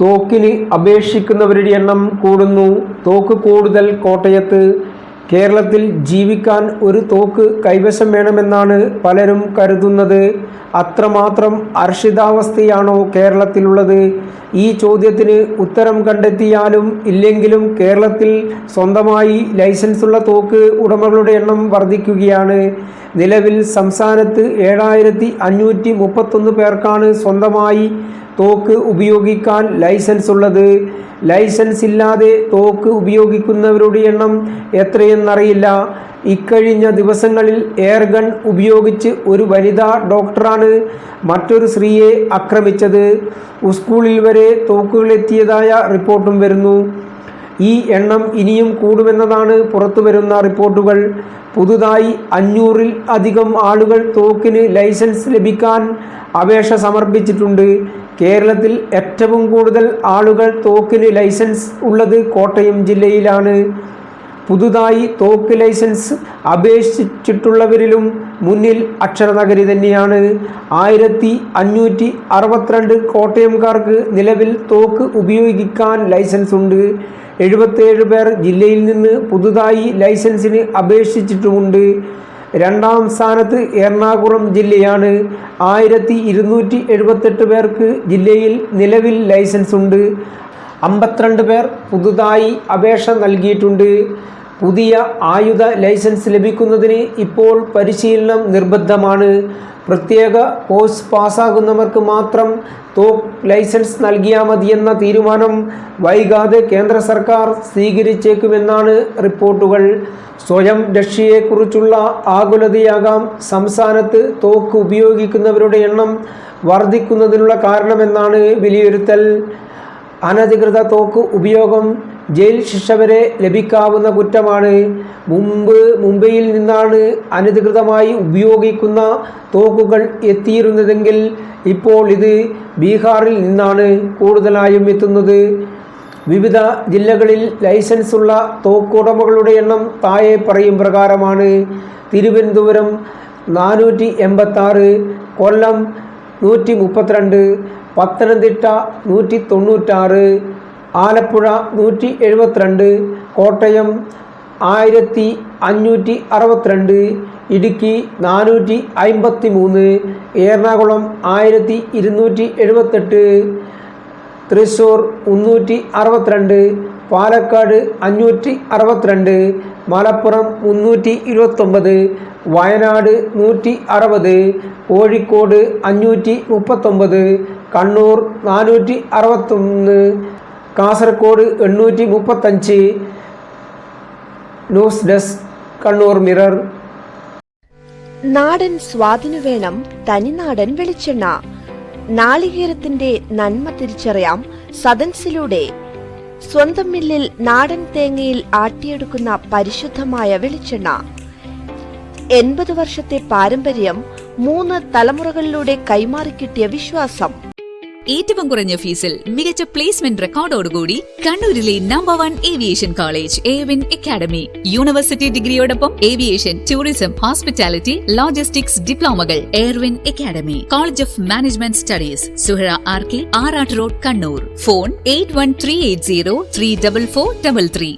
തോക്കിന് അപേക്ഷിക്കുന്നവരുടെ എണ്ണം കൂടുന്നു. തോക്ക് കൂടുതൽ കോട്ടയത്ത്. കേരളത്തിൽ ജീവിക്കാൻ ഒരു തോക്ക് കൈവശം വേണമെന്നാണ് പലരും കരുതുന്നത്. അത്രമാത്രം അരക്ഷിതാവസ്ഥയാണോ കേരളത്തിലുള്ളത്? ഈ ചോദ്യത്തിന് ഉത്തരം കണ്ടെത്തിയാലും ഇല്ലെങ്കിലും കേരളത്തിൽ സ്വന്തമായി ലൈസൻസുള്ള തോക്ക് ഉടമകളുടെ എണ്ണം വർദ്ധിക്കുകയാണ്. നിലവിൽ സംസ്ഥാനത്ത് 7531 പേർക്കാണ് സ്വന്തമായി തോക്ക് ഉപയോഗിക്കാൻ ലൈസൻസ് ഉള്ളത്. ലൈസൻസ് ഇല്ലാതെ തോക്ക് ഉപയോഗിക്കുന്നവരുടെ എണ്ണം എത്രയെന്നറിയില്ല. ഇക്കഴിഞ്ഞ ദിവസങ്ങളിൽ എയർഗൺ ഉപയോഗിച്ച് ഒരു വനിതാ ഡോക്ടറാണ് മറ്റൊരു സ്ത്രീയെ ആക്രമിച്ചത്. സ്കൂളിൽ വരെ തോക്കുകളെത്തിയതായ റിപ്പോർട്ടും വരുന്നു. ഈ എണ്ണം ഇനിയും കൂടുമെന്നതാണ് പുറത്തുവരുന്ന റിപ്പോർട്ടുകൾ. പുതുതായി 500-ൽ അധികം ആളുകൾ തോക്കിന് ലൈസൻസ് ലഭിക്കാൻ അപേക്ഷ സമർപ്പിച്ചിട്ടുണ്ട്. കേരളത്തിൽ ഏറ്റവും കൂടുതൽ ആളുകൾ തോക്കിന് ലൈസൻസ് ഉള്ളത് കോട്ടയം ജില്ലയിലാണ്. പുതുതായി തോക്ക് ലൈസൻസ് അപേക്ഷിച്ചിട്ടുള്ളവരിലും മുന്നിൽ അക്ഷരനഗരി തന്നെയാണ്. 1562 കോട്ടയംകാർക്ക് നിലവിൽ തോക്ക് ഉപയോഗിക്കാൻ ലൈസൻസ് ഉണ്ട്. 77 പേർ ജില്ലയിൽ നിന്ന് പുതുതായി ലൈസൻസിന് അപേക്ഷിച്ചിട്ടുമുണ്ട്. രണ്ടാം സ്ഥാനത്ത് എറണാകുളം ജില്ലയാണ്. 1278 പേർക്ക് ജില്ലയിൽ നിലവിൽ ലൈസൻസ് ഉണ്ട്. 52 പേർ പുതുതായി അപേക്ഷ നൽകിയിട്ടുണ്ട്. പുതിയ ആയുധ ലൈസൻസ് ലഭിക്കുന്നതിന് ഇപ്പോൾ പരിശീലനം നിർബന്ധമാണ്. പ്രത്യേക കോഴ്സ് പാസ്സാകുന്നവർക്ക് മാത്രം തോക്ക് ലൈസൻസ് നൽകിയാൽ മതിയെന്ന തീരുമാനം വൈകാതെ കേന്ദ്ര സർക്കാർ സ്വീകരിച്ചേക്കുമെന്നാണ് റിപ്പോർട്ടുകൾ. സ്വയം രക്ഷയെക്കുറിച്ചുള്ള ആകുലതയാകാം സംസ്ഥാനത്ത് തോക്ക് ഉപയോഗിക്കുന്നവരുടെ എണ്ണം വർദ്ധിക്കുന്നതിനുള്ള കാരണമെന്നാണ് വിലയിരുത്തൽ. അനധികൃത തോക്ക് ഉപയോഗം ജയിൽ ശിക്ഷ വരെ ലഭിക്കാവുന്ന കുറ്റമാണ്. മുംബൈയിൽ നിന്നാണ് അനധികൃതമായി ഉപയോഗിക്കുന്ന തോക്കുകൾ എത്തിയിരുന്നതെങ്കിൽ ഇപ്പോൾ ഇത് ബീഹാറിൽ നിന്നാണ് കൂടുതലായും എത്തുന്നത്. വിവിധ ജില്ലകളിൽ ലൈസൻസ് ഉള്ള തോക്കുടമകളുടെ എണ്ണം താഴെ പറയും പ്രകാരമാണ്. തിരുവനന്തപുരം 486, കൊല്ലം 132, Pathanamthitta 196, Alappuzha 172, Kottayam 1562, Idukki 453, Ernakulam 1278, Thrissur 362, Palakkad 562, Malappuram 329, Wayanad 160, Kozhikode 539, Kannur 461, Kasaragod 835. News desk Kannur mirror. നാടൻ സ്വാദിനു വേണം തനിനാടൻ വെളിച്ചെണ്ണ. നാളികേരത്തിന്റെ നന്മ തിരിച്ചറിയാം സദൻസിലൂടെ. സ്വന്തം മില്ലിൽ നാടൻ തേങ്ങയിൽ ആട്ടിയെടുക്കുന്ന പരിശുദ്ധമായ വെളിച്ചെണ്ണ. 80 വർഷത്തെ പാരമ്പര്യം, 3 തലമുറകളിലൂടെ കൈമാറിക്കിട്ടിയ വിശ്വാസം. ഏറ്റവും കുറഞ്ഞ ഫീസിൽ മികച്ച പ്ലേസ്മെന്റ് റെക്കോർഡോടുകൂടി കണ്ണൂരിലെ number 1 aviation college Airwin academy. University ഡിഗ്രിയോടൊപ്പം ഏവിയേഷൻ, ടൂറിസം, ഹോസ്പിറ്റാലിറ്റി, ലോജിസ്റ്റിക്സ് ഡിപ്ലോമകൾ. Airwin academy, college of management studies, Suhara RK, Arattu road, Kannur. Phone 8138034433.